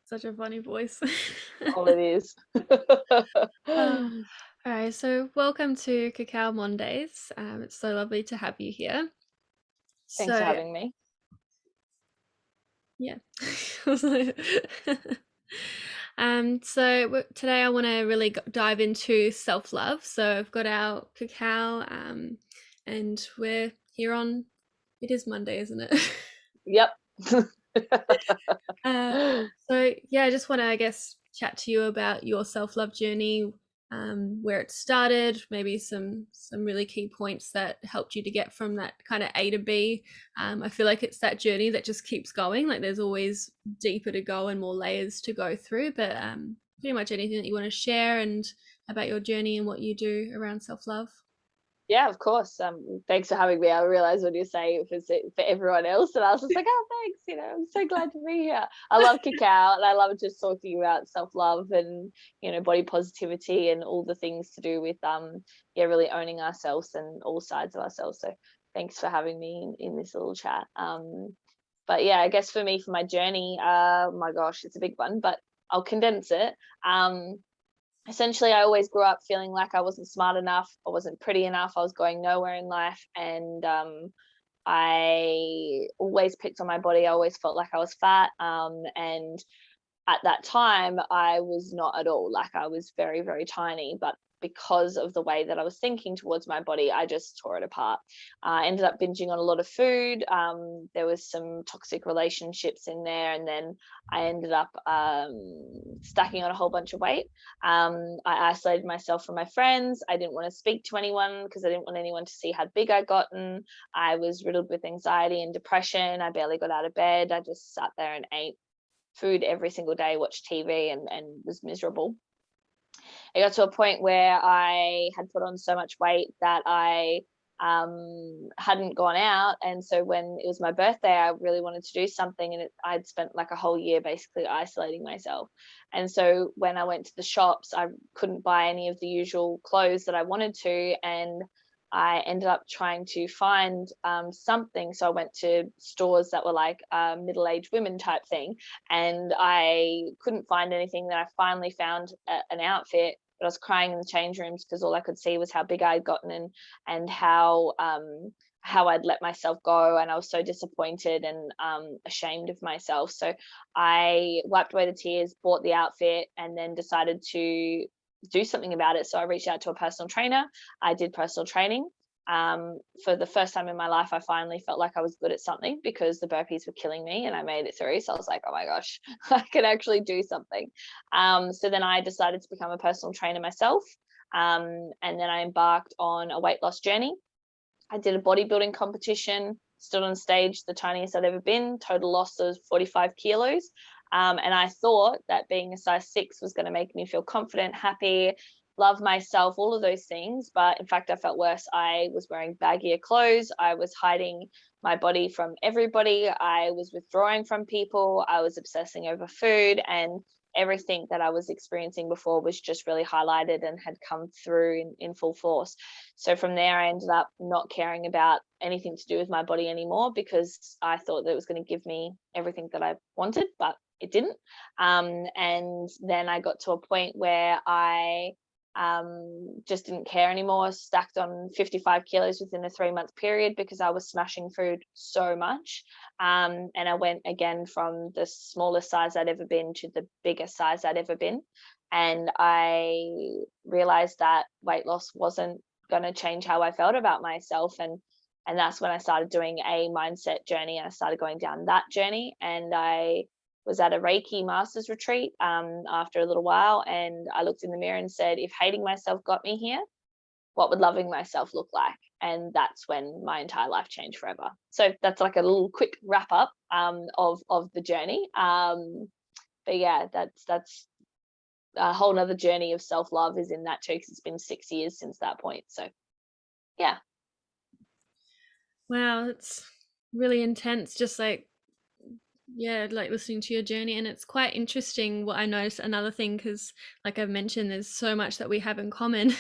Such a funny voice. All it is. Uh, all right, so welcome to Cacao Mondays. It's so lovely to have you here. Thanks for So, having me. yeah. Today I want to really dive into self-love. So I've got our cacao, and we're here on. It is Monday, isn't it? Yep. Uh, so yeah, I just want to, I guess, chat to you about your self-love journey, where it started, maybe some really key points that helped you to get from that kind of A to B. I feel like it's that journey that just keeps going. Like there's always deeper to go and more layers to go through. But pretty much anything that you want to share and about your journey and what you do around self-love. Yeah, of course. Thanks for having me. I realized when you say for everyone else, and I was just like, oh, thanks. I'm so glad to be here. I love cacao, and I love just talking about self love and body positivity and all the things to do with yeah, really owning ourselves and all sides of ourselves. So thanks for having me in this little chat. But yeah, I guess for me, for my journey, my gosh, it's a big one, but I'll condense it. Essentially, I always grew up feeling like I wasn't smart enough, I wasn't pretty enough, I was going nowhere in life, and I always picked on my body. I always felt like I was fat, and at that time I was not at all. Like, I was very, very tiny, but because of the way that I was thinking towards my body, I just tore it apart. I ended up binging on a lot of food. There was some toxic relationships in there, and then I ended up stacking on a whole bunch of weight. I isolated myself from my friends. I didn't want to speak to anyone because I didn't want anyone to see how big I'd gotten. I was riddled with anxiety and depression. I barely got out of bed. I just sat there and ate food every single day, watched TV, and was miserable. It got to a point where I had put on so much weight that I hadn't gone out. And so when it was my birthday, I really wanted to do something. And I'd spent like a whole year basically isolating myself. And so when I went to the shops, I couldn't buy any of the usual clothes that I wanted to. And I ended up trying to find something. So I went to stores that were like middle-aged women type thing, and I couldn't find anything. Then I finally found an outfit, but I was crying in the change rooms because all I could see was how big I'd gotten, and how I'd let myself go, and I was so disappointed and ashamed of myself. So I wiped away the tears, bought the outfit, and then decided to do something about it. So I reached out to a personal trainer. I did personal training. For the first time in my life, I finally felt like I was good at something because the burpees were killing me and I made it through. So I was like, oh my gosh, I can actually do something. So then I decided to become a personal trainer myself. And then I embarked on a weight loss journey. I did a bodybuilding competition, stood on stage, the tiniest I'd ever been, total loss of 45 kilos. And I thought that being a size 6 was going to make me feel confident, happy, love myself, all of those things. But in fact, I felt worse. I was wearing baggier clothes. I was hiding my body from everybody. I was withdrawing from people. I was obsessing over food. And everything that I was experiencing before was just really highlighted and had come through in full force. So from there, I ended up not caring about anything to do with my body anymore because I thought that it was going to give me everything that I wanted, but it didn't. And then I got to a point where I just didn't care anymore, stacked on 55 kilos within a 3-month period because I was smashing food so much. And I went again from the smallest size I'd ever been to the biggest size I'd ever been. And I realized that weight loss wasn't going to change how I felt about myself. And that's when I started doing a mindset journey. I started going down that journey, and I was at a Reiki master's retreat after a little while, and I looked in the mirror and said, if hating myself got me here, what would loving myself look like? And that's when my entire life changed forever. So that's like a little quick wrap up of the journey. But yeah, that's a whole nother journey of self-love is in that too, because it's been 6 years since that point. So yeah. Wow, it's really intense. Just like, yeah, like listening to your journey, and it's quite interesting what I noticed. Another thing, because like I've mentioned, there's so much that we have in common.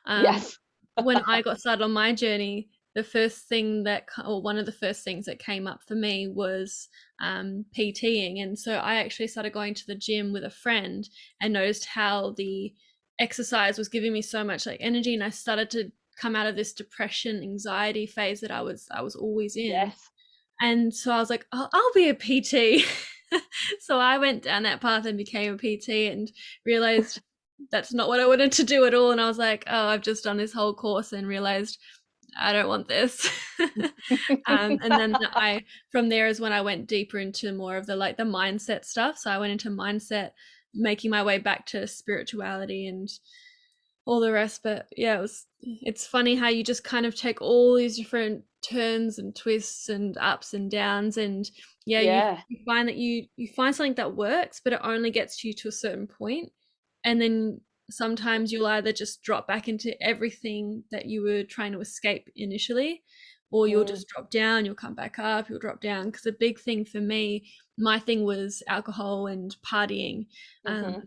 um Yes. when I got started on my journey, the first thing that, or one of the first things that came up for me was PTing. And so I actually started going to the gym with a friend and noticed how the exercise was giving me so much like energy, and I started to come out of this depression, anxiety phase that I was always in. Yes. And so I was like, oh, I'll be a PT. So I went down that path and became a PT, and realized that's not what I wanted to do at all. And I was like, oh, I've just done this whole course and realized I don't want this. And then from there is when I went deeper into more of the like the mindset stuff. So I went into mindset, making my way back to spirituality and all the rest. But yeah, it's funny how you just kind of take all these different turns and twists and ups and downs, and yeah, Yeah. you find that you find something that works, but it only gets you to a certain point, and then sometimes you'll either just drop back into everything that you were trying to escape initially, or you'll just drop down, you'll come back up, you'll drop down. Because a big thing for me, my thing was alcohol and partying. Mm-hmm.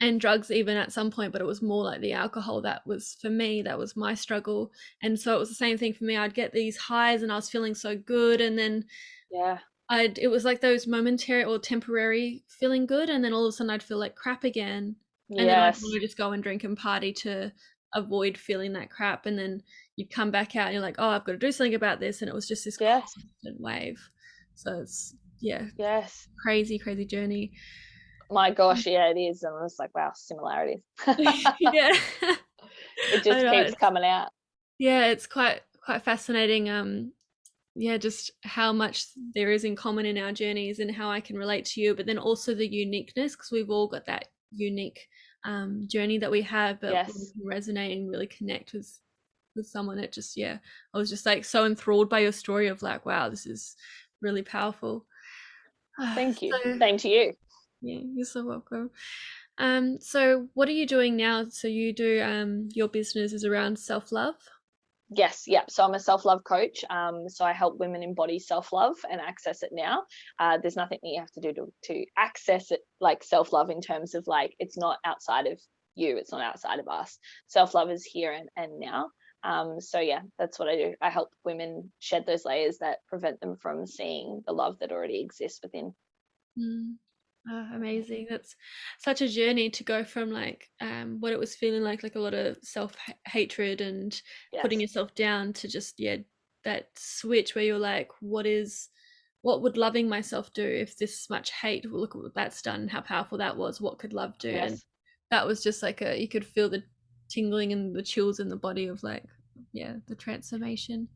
And drugs even at some point, but it was more like the alcohol that was for me, that was my struggle. And so it was the same thing for me. I'd get these highs and I was feeling so good, and then Yeah. it was like those momentary or temporary feeling good, and then all of a sudden I'd feel like crap again, and then I'd Yes. want to just go and drink and party to avoid feeling that crap, and then you'd come back out and you're like, oh, I've got to do something about this, and it was just this Yes. constant wave. So it's Yes. crazy journey. My gosh, yeah, it is. And I was like, wow, similarities. Yeah. It I just know, keeps coming out. yeah, it's quite fascinating. Yeah, just how much there is in common in our journeys and how I can relate to you, but then also the uniqueness, because we've all got that unique journey that we have, but when we Yes. can resonate and really connect with someone, it just, yeah, I was just like so enthralled by your story of like, wow, this is really powerful. Thank you. So Same to you. yeah, you're so welcome. So what are you doing now? So you do your business is around self-love? Yes, yeah. So I'm a self-love coach. So I help women embody self-love and access it now. There's nothing that you have to do to access it, like self-love, in terms of like it's not outside of you, it's not outside of us. Self-love is here and now. So yeah, that's what I do. I help women shed those layers that prevent them from seeing the love that already exists within. Mm. Oh, amazing. That's such a journey to go from like what it was feeling like a lot of self-hatred and putting Yes. yourself down, to just, yeah, that switch where you're like, what would loving myself do if this much hate, well, look what that's done, how powerful that was, what could love do? And Yes. that was just like you could feel the tingling and the chills in the body of like, yeah, the transformation.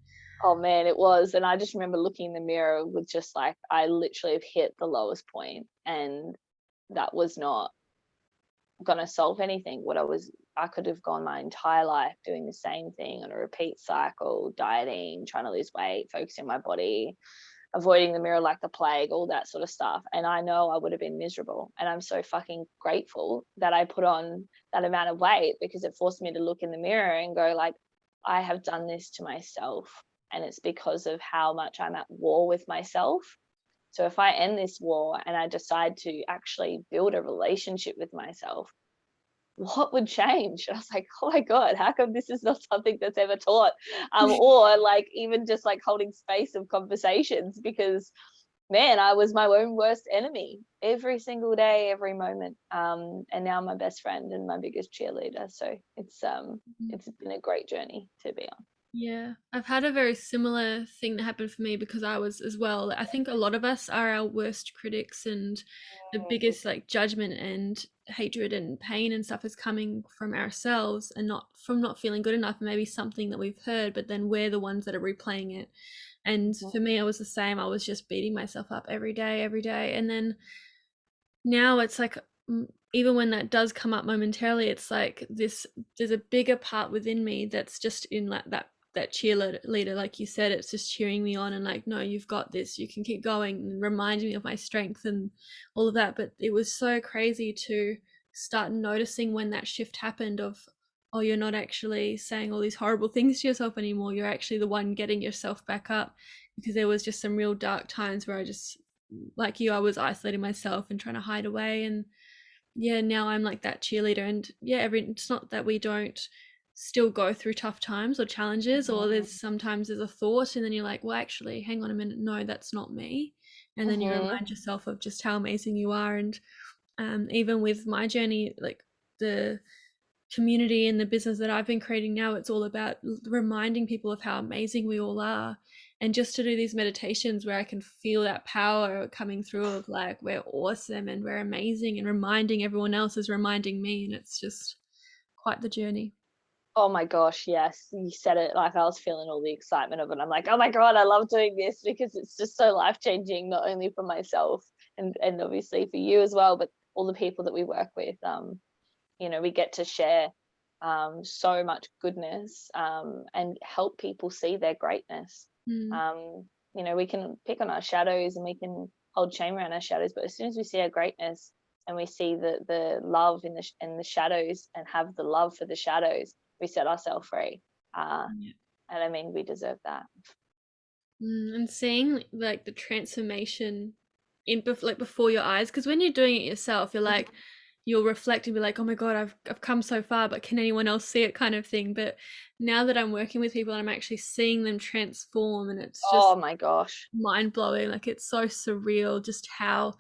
Oh man, it was. And I just remember looking in the mirror with just like, I literally have hit the lowest point, and that was not going to solve anything. I could have gone my entire life doing the same thing on a repeat cycle, dieting, trying to lose weight, focusing on my body, avoiding the mirror like the plague, all that sort of stuff. And I know I would have been miserable. And I'm so fucking grateful that I put on that amount of weight, because it forced me to look in the mirror and go like, I have done this to myself. And it's because of how much I'm at war with myself. So if I end this war and I decide to actually build a relationship with myself, what would change? And I was like, oh my God, how come this is not something that's ever taught? Or like even just like holding space of conversations, because man, I was my own worst enemy every single day, every moment. And now I'm my best friend and my biggest cheerleader. So it's been a great journey to be on. Yeah, I've had a very similar thing that happened for me, because I was as well. I think a lot of us are our worst critics, and the biggest like judgment and hatred and pain and stuff is coming from ourselves, and not from not feeling good enough, maybe something that we've heard, but then we're the ones that are replaying it. And for me, it was the same. I was just beating myself up every day. And then now it's like, even when that does come up momentarily, it's like there's a bigger part within me that's just in like that cheerleader, like you said. It's just cheering me on and like, no, you've got this, you can keep going, and reminding me of my strength and all of that. But it was so crazy to start noticing when that shift happened of, oh, you're not actually saying all these horrible things to yourself anymore, you're actually the one getting yourself back up. Because there was just some real dark times where I just, like you, I was isolating myself and trying to hide away. And yeah, now I'm like that cheerleader. And yeah, it's not that we don't still go through tough times or challenges, or Mhm. there's a thought and then you're like, well, actually, hang on a minute, no, that's not me. And then you Mhm. remind yourself of just how amazing you are. And even with my journey, like the community and the business that I've been creating now, it's all about reminding people of how amazing we all are. And just to do these meditations where I can feel that power coming through of like, we're awesome and we're amazing, and reminding everyone else is reminding me. And it's just quite the journey. Oh my gosh, yes. You said it, like I was feeling all the excitement of it. I'm like, oh my God, I love doing this because it's just so life-changing, not only for myself and obviously for you as well, but all the people that we work with. We get to share so much goodness and help people see their greatness. Mm. We can pick on our shadows and we can hold shame around our shadows, but as soon as we see our greatness and we see the love in the shadows and have the love for the shadows, we set ourselves free. Yeah. And I mean, we deserve that. And seeing like the transformation like before your eyes, because when you're doing it yourself, you're like, you'll reflect and be like, oh my god, I've come so far, but can anyone else see it, kind of thing. But now that I'm working with people, I'm actually seeing them transform, and it's Oh just my gosh. mind blowing. Like, it's so surreal just how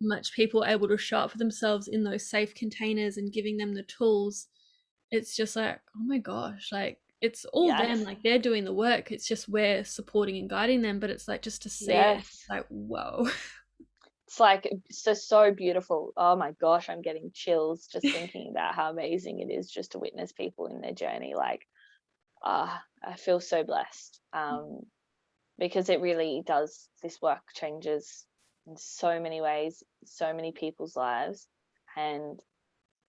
much people are able to show up for themselves in those safe containers and giving them the tools. It's just like, oh my gosh, like it's all them, Yes. like they're doing the work. It's just we're supporting and guiding them, but it's like just to see it, it's Yes. like, whoa. It's like so beautiful. Oh my gosh, I'm getting chills just thinking about how amazing it is just to witness people in their journey. Like, I feel so blessed. Because it really does, this work changes in so many ways, so many people's lives. And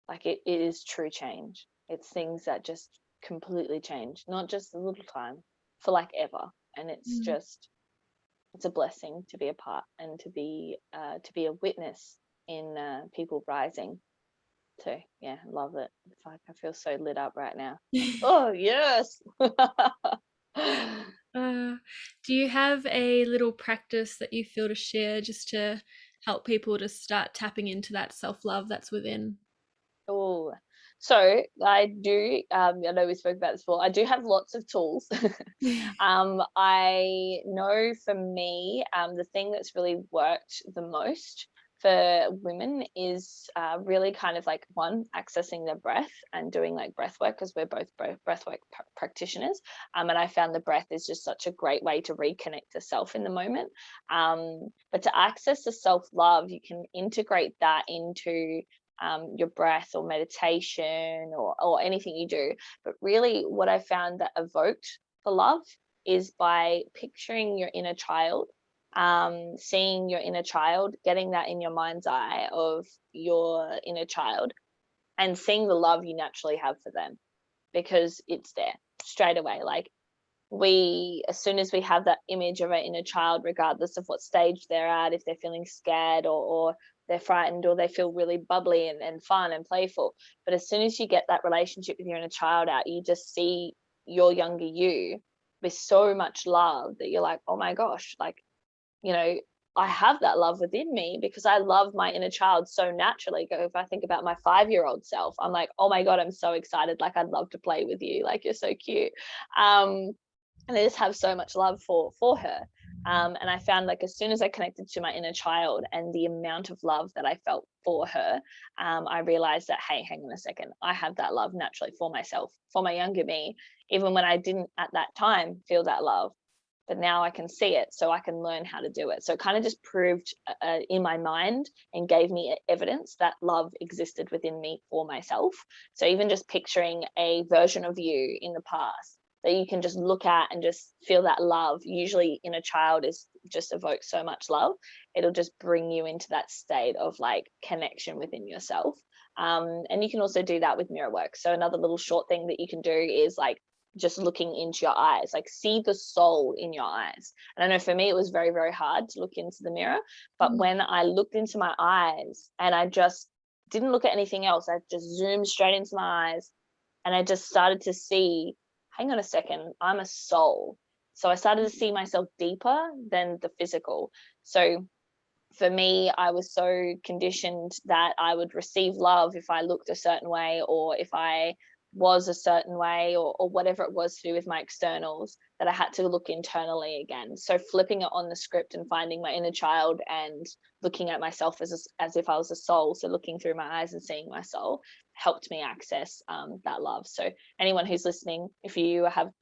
like it is true change. It's things that just completely change, not just a little time, for like ever. And Mm. it's a blessing to be a part and to be a witness in people rising. So yeah, love it. It's like I feel so lit up right now. Like, oh yes. uh, do you have a little practice that you feel to share just to help people to start tapping into that self-love that's within? Oh, so I do. I know we spoke about this before. I do have lots of tools. I know for me, the thing that's really worked the most for women is really kind of like one, accessing their breath and doing like breath work, because we're both breath work practitioners. And I found the breath is just such a great way to reconnect to self in the moment. But to access the self love, you can integrate that into your breath or meditation or anything you do. But really, what I found that evoked the love is by picturing your inner child, seeing your inner child, getting that in your mind's eye of your inner child, and seeing the love you naturally have for them, because it's there straight away. Like, as soon as we have that image of our inner child, regardless of what stage they're at, if they're feeling scared or they're frightened or they feel really bubbly and fun and playful, but as soon as you get that relationship with your inner child out, you just see your younger you with so much love that you're like, oh my gosh, like, you know, I have that love within me because I love my inner child so naturally. If I think about my 5-year-old self, I'm like, oh my God, I'm so excited. Like, I'd love to play with you. Like, you're so cute. And I just have so much love for her. And I found, like, as soon as I connected to my inner child and the amount of love that I felt for her, I realized that, hey, hang on a second, I have that love naturally for myself, for my younger me, even when I didn't at that time feel that love. But now I can see it, so I can learn how to do it. So it kind of just proved in my mind and gave me evidence that love existed within me for myself. So even just picturing a version of you in the past that you can just look at and just feel that love, usually in a child, is just evokes so much love. It'll just bring you into that state of like connection within yourself. And you can also do that with mirror work. So another little short thing that you can do is like just looking into your eyes, like see the soul in your eyes. And I know for me it was very, very hard to look into the mirror, but Mm. when I looked into my eyes and I just didn't look at anything else, I just zoomed straight into my eyes and I just started to see, hang on a second, I'm a soul. So I started to see myself deeper than the physical. So for me, I was so conditioned that I would receive love if I looked a certain way, or if I was a certain way, or whatever it was to do with my externals, that I had to look internally again. So flipping it on the script and finding my inner child and looking at myself as if I was a soul. So looking through my eyes and seeing my soul helped me access that love. So anyone who's listening, if you have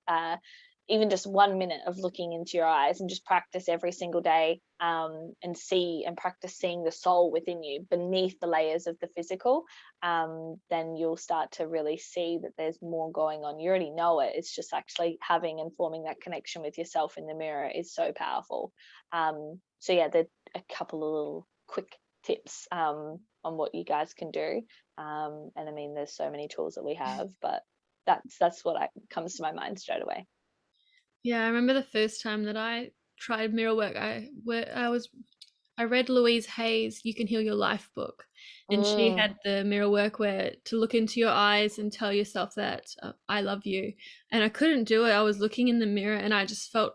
even just 1 minute of looking into your eyes, and just practice every single day, and practice seeing the soul within you beneath the layers of the physical, then you'll start to really see that there's more going on. You already know it. It's just actually having and forming that connection with yourself in the mirror is so powerful. So yeah, there's a couple of little quick tips on what you guys can do. And I mean, there's so many tools that we have, but that's what comes to my mind straight away. Yeah, I remember the first time that I tried mirror work. I read Louise Hay's "You Can Heal Your Life" book, and she Mm, had the mirror work where to look into your eyes and tell yourself that I love you. And I couldn't do it. I was looking in the mirror and I just felt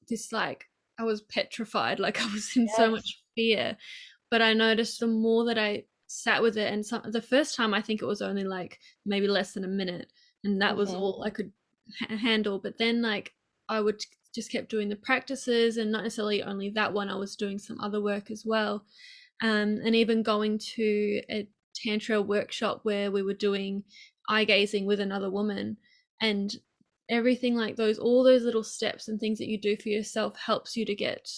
this, like, I was petrified, like I was in so yes. much fear. But I noticed the more that I sat with it, and the first time I think it was only like maybe less than a minute, and that was Hmm. all I could handle. But then, like, I would just kept doing the practices, and not necessarily only that one, I was doing some other work as well. And even going to a tantra workshop where we were doing eye gazing with another woman, and everything like those, all those little steps and things that you do for yourself helps you to get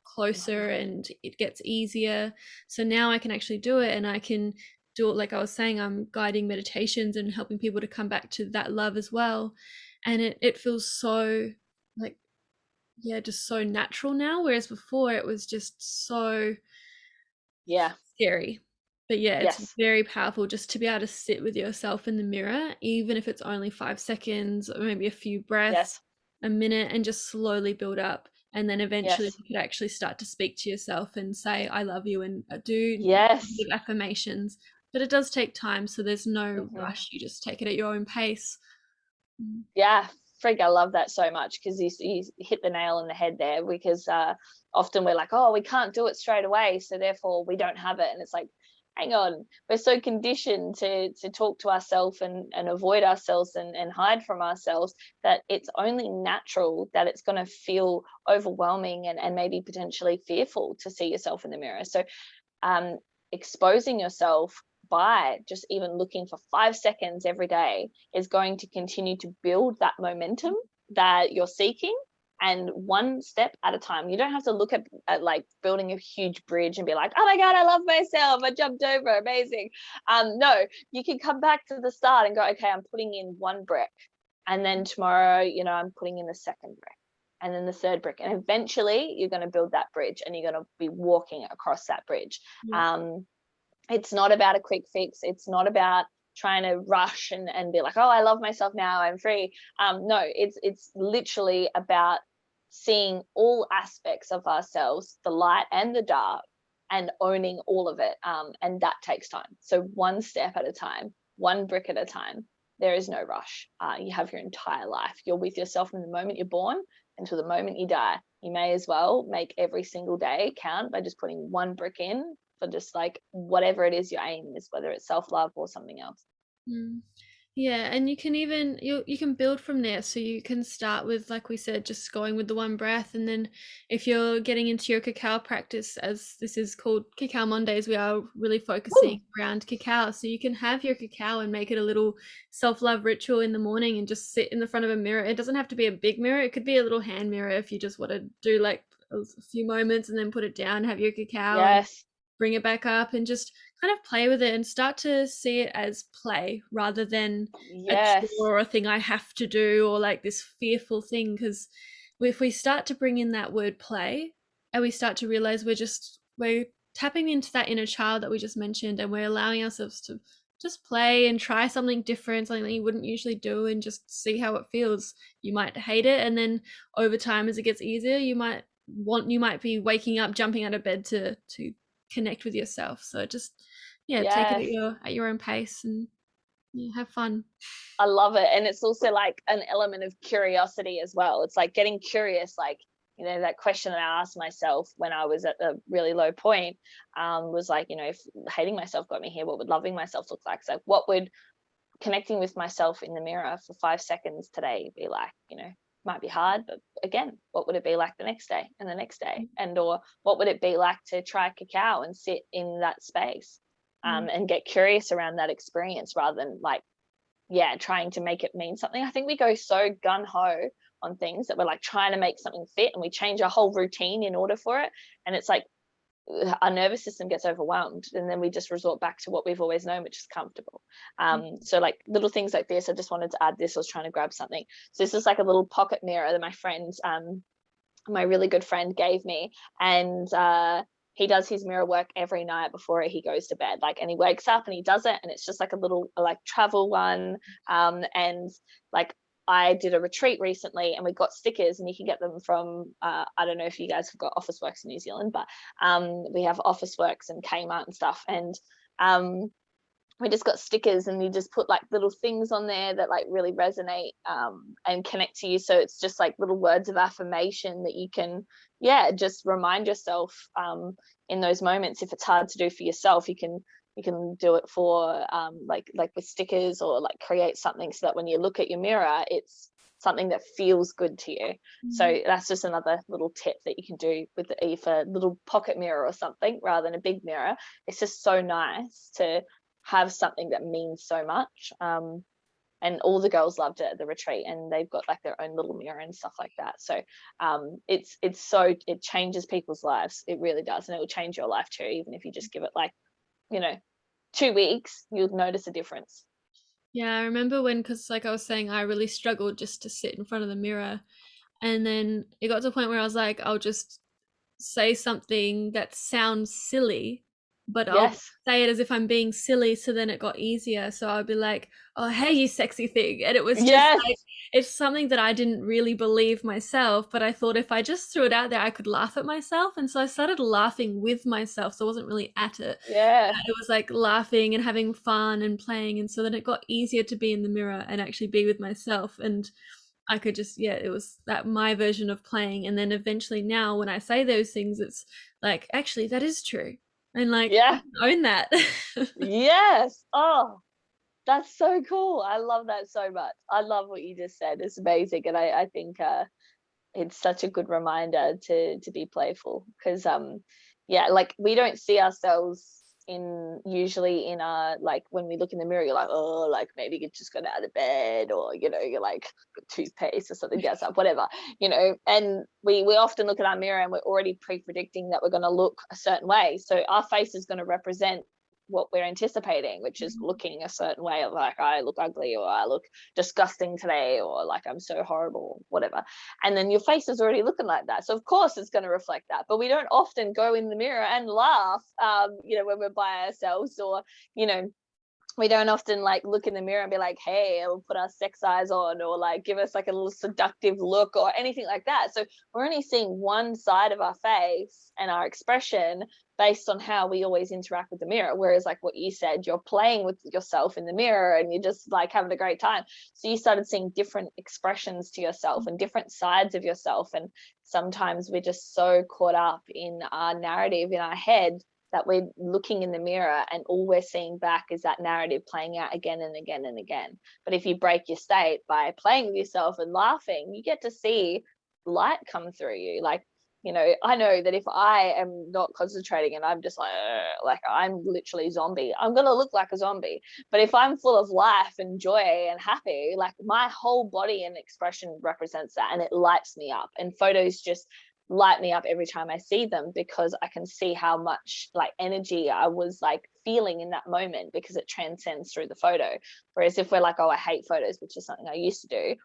closer, and it gets easier. So now I can actually do it, and I can do it, like I was saying, I'm guiding meditations and helping people to come back to that love as well. And it feels so, like, yeah, just so natural now, whereas before it was just so Yeah. scary. But yeah, it's Yes. very powerful just to be able to sit with yourself in the mirror, even if it's only 5 seconds or maybe a few breaths, Yes. a minute, and just slowly build up. And then eventually Yes. you could actually start to speak to yourself and say, I love you, and do Yes. positive affirmations. But it does take time, so there's no Hmm. rush. You just take it at your own pace. Mm. Yeah. Freak, I love that so much, because you hit the nail on the head there, because often we're like, oh, we can't do it straight away, so therefore we don't have it. And it's like, hang on, we're so conditioned to talk to ourselves and avoid ourselves and hide from ourselves, that it's only natural that it's going to feel overwhelming and maybe potentially fearful to see yourself in the mirror. So um, exposing yourself by just even looking for 5 seconds every day is going to continue to build that momentum that you're seeking, and one step at a time. You don't have to look at like building a huge bridge and be like, oh my god, I love myself, I jumped over, amazing. No, you can come back to the start and go, okay, I'm putting in one brick, and then tomorrow, I'm putting in the second brick, and then the third brick, and eventually you're going to build that bridge, and you're going to be walking across that bridge. Yeah. um, it's not about a quick fix. It's not about trying to rush and be like, oh, I love myself now, I'm free. No, it's literally about seeing all aspects of ourselves, the light and the dark, and owning all of it. And that takes time. So one step at a time, one brick at a time. There is no rush. You have your entire life. You're with yourself from the moment you're born until the moment you die. You may as well make every single day count by just putting one brick in for just like whatever it is your aim is, whether it's self-love or something else. Mm. Yeah, and you can even you can build from there. So you can start with, like we said, just going with the one breath, and then if you're getting into your cacao practice, as this is called Cacao Mondays, we are really focusing Woo! around cacao. So you can have your cacao and make it a little self-love ritual in the morning, and just sit in the front of a mirror. It doesn't have to be a big mirror. It could be a little hand mirror if you just want to do like a few moments and then put it down, have your cacao, and Yes. bring it back up, and just kind of play with it and start to see it as play rather than a chore Yes. or a thing I have to do, or like this fearful thing. Because if we start to bring in that word play, and we start to realize we're tapping into that inner child that we just mentioned, and we're allowing ourselves to just play and try something different, something that you wouldn't usually do, and just see how it feels. You might hate it, and then over time, as it gets easier, you might be waking up, jumping out of bed to connect with yourself. So just, yeah, take it Yes. at your own pace, and yeah, have fun. I love it. And it's also like an element of curiosity as well. It's like getting curious, like, that question that I asked myself when I was at a really low point, was like, if hating myself got me here, what would loving myself look like? So what would connecting with myself in the mirror for 5 seconds today be like? Might be hard, but again, what would it be like the next day and the next day? And or what would it be like to try cacao and sit in that space, and get curious around that experience rather than like, trying to make it mean something. I think we go so gun-ho on things that we're like trying to make something fit, and we change our whole routine in order for it. And it's like our nervous system gets overwhelmed, and then we just resort back to what we've always known, which is comfortable. So like little things like this, I just wanted to add this. I was trying to grab something. So this is like a little pocket mirror that my friend, my really good friend, gave me. And he does his mirror work every night before he goes to bed, like, and he wakes up and he does it, and it's just like a little like travel one. And like, I did a retreat recently and we got stickers, and you can get them from I don't know if you guys have got Officeworks in New Zealand, but we have Officeworks and Kmart and stuff. And we just got stickers, and you just put like little things on there that like really resonate and connect to you. So it's just like little words of affirmation that you can just remind yourself in those moments. If it's hard to do for yourself, you can do it for like with stickers, or like create something so that when you look at your mirror, it's something that feels good to you. So that's just another little tip that you can do with a little pocket mirror or something rather than a big mirror. It's just so nice to have something that means so much. And all the girls loved it at the retreat, and they've got like their own little mirror and stuff like that. So it changes people's lives. It really does. And it will change your life too, even if you just give it like 2 weeks, you'll notice a difference. Yeah, I remember because like I was saying, I really struggled just to sit in front of the mirror. And then it got to a point where I was like, I'll just say something that sounds silly, but I'll Yes. say it as if I'm being silly. So then it got easier. So I'd be like, oh, hey, you sexy thing. And it was just Yes. like, it's something that I didn't really believe myself, but I thought if I just threw it out there, I could laugh at myself. And so I started laughing with myself. So I wasn't really at it. Yeah. It was like laughing and having fun and playing. And so then it got easier to be in the mirror and actually be with myself. And I could just, it was that my version of playing. And then eventually now when I say those things, it's like, actually, that is true. And like, Yeah. own that. Yes. Oh, that's so cool. I love that so much. I love what you just said. It's amazing. And I think it's such a good reminder to be playful, because like we don't see ourselves usually in our, like when we look in the mirror, you're like, oh, like maybe you just got out of bed, or you're like toothpaste or something does up, whatever, and we often look at our mirror and we're already pre-predicting that we're going to look a certain way. So our face is going to represent what we're anticipating, which is looking a certain way, of like, I look ugly, or I look disgusting today, or like I'm so horrible, whatever. And then your face is already looking like that, so of course it's going to reflect that. But we don't often go in the mirror and laugh when we're by ourselves, or we don't often like look in the mirror and be like, hey, we'll put our sex eyes on, or like give us like a little seductive look or anything like that. So we're only seeing one side of our face and our expression based on how we always interact with the mirror. Whereas like what you said, you're playing with yourself in the mirror and you're just like having a great time. So you started seeing different expressions to yourself and different sides of yourself. And sometimes we're just so caught up in our narrative in our head that we're looking in the mirror and all we're seeing back is that narrative playing out again and again and again. But if you break your state by playing with yourself and laughing, you get to see light come through you. Like, I know that if I am not concentrating and I'm just like I'm literally zombie, I'm going to look like a zombie. But if I'm full of life and joy and happy, like my whole body and expression represents that, and it lights me up. And photos just light me up every time I see them, because I can see how much like energy I was like feeling in that moment, because it transcends through the photo. Whereas if we're like, oh, I hate photos, which is something I used to do,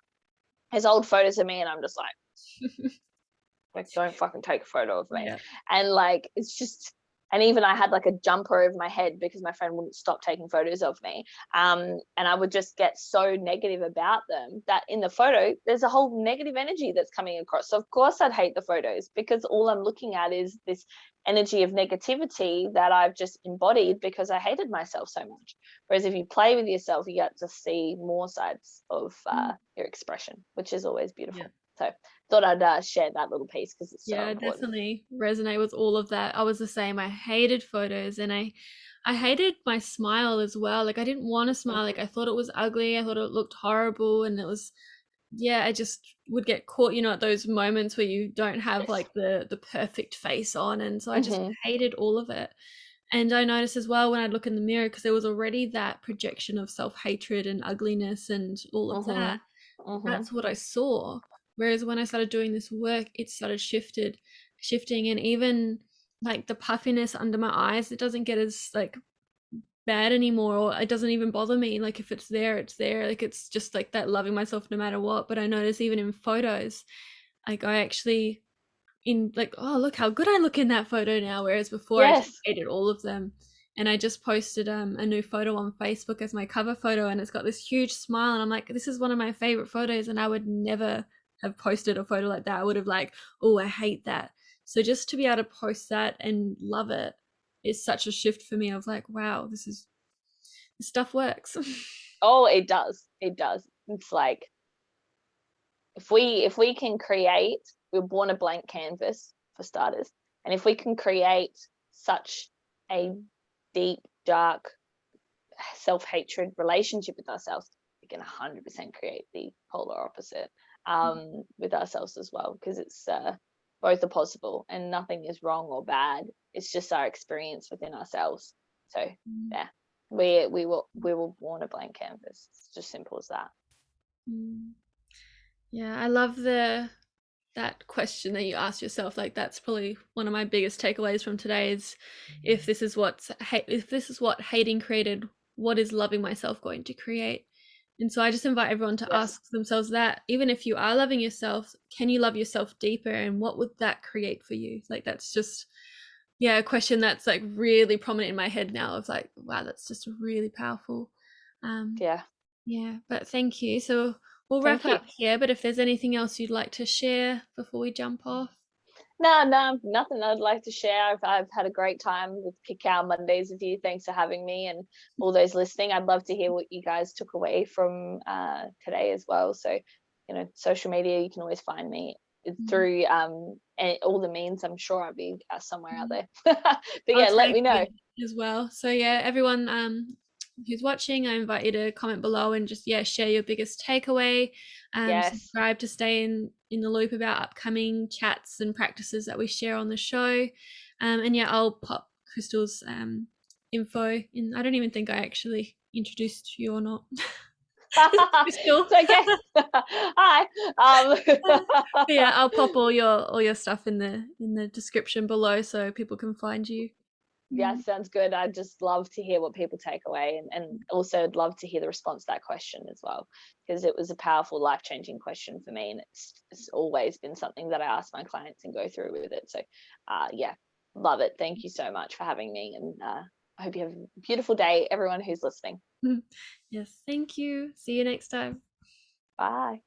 there's old photos of me and I'm just like don't fucking take a photo of me. Yeah. And like it's just, and even I had like a jumper over my head because my friend wouldn't stop taking photos of me. And I would just get so negative about them that in the photo, there's a whole negative energy that's coming across. So of course I'd hate the photos, because all I'm looking at is this energy of negativity that I've just embodied because I hated myself so much. Whereas if you play with yourself, you get to see more sides of your expression, which is always beautiful. Yeah. So thought I'd share that little piece because it's so important. Definitely resonate with all of that. I was the same. I hated photos, and I I hated my smile as well. Like I didn't want to smile. Like I thought it was ugly. I thought it looked horrible, and it was, yeah, I just would get caught, at those moments where you don't have Yes. like the perfect face on, and so I just Mm-hmm. hated all of it. And I noticed as well when I'd look in the mirror, because there was already that projection of self-hatred and ugliness and all of that. Mm-hmm. Mm-hmm. That's what I saw. Whereas when I started doing this work, it started shifting, and even like the puffiness under my eyes, it doesn't get as like bad anymore, or it doesn't even bother me. Like if it's there, it's there. Like it's just like that loving myself no matter what. But I notice even in photos, like I actually in like, oh look how good I look in that photo now, whereas before I just Yes. hated all of them. And I just posted a new photo on Facebook as my cover photo, and it's got this huge smile, and I'm like, this is one of my favorite photos, and I would never have posted a photo like that. I would have like, oh, I hate that. So just to be able to post that and love it is such a shift for me of like, wow, this stuff works. Oh, it does. It does. It's like if we can create, we're born a blank canvas for starters, and if we can create such a deep, dark, self-hatred relationship with ourselves, we can 100% create the polar opposite with ourselves as well, because it's both are possible and nothing is wrong or bad. It's just our experience within ourselves. So yeah, we were born a blank canvas. It's just simple as that. Mm. Yeah, I love that question that you asked yourself. Like that's probably one of my biggest takeaways from today is, if this is what hating created, what is loving myself going to create? And so I just invite everyone to Yes. ask themselves that, even if you are loving yourself, can you love yourself deeper, and what would that create for you? Like that's just, yeah, a question that's like really prominent in my head now of like, wow, that's just really powerful. um Yeah. yeah, but thank you. So we'll Thank wrap you. up here, but if there's anything else you'd like to share before we jump off. No, no, nothing I'd like to share. I've had a great time with Cacao Mondays with you. Thanks for having me, and all those listening. I'd love to hear what you guys took away from today as well. So, social media, you can always find me Mhm, through all the means. I'm sure I'll be somewhere out mhm. there. But I'll yeah, let tag me know. you as well. So yeah, everyone who's watching, I invite you to comment below and just, yeah, share your biggest takeaway. Yes, Subscribe to stay in the loop about upcoming chats and practices that we share on the show. And yeah, I'll pop Crystal's info in. I don't even think I actually introduced you or not. Crystal. it's okay. Hi. But yeah, I'll pop all your stuff in the description below so people can find you. Yeah, Mm. sounds good. I'd just love to hear what people take away, and also I'd love to hear the response to that question as well, because it was a powerful, life-changing question for me, and it's always been something that I ask my clients and go through with it. So, yeah, love it. Thank you so much for having me, and I hope you have a beautiful day, everyone who's listening. Yes, thank you. See you next time. Bye.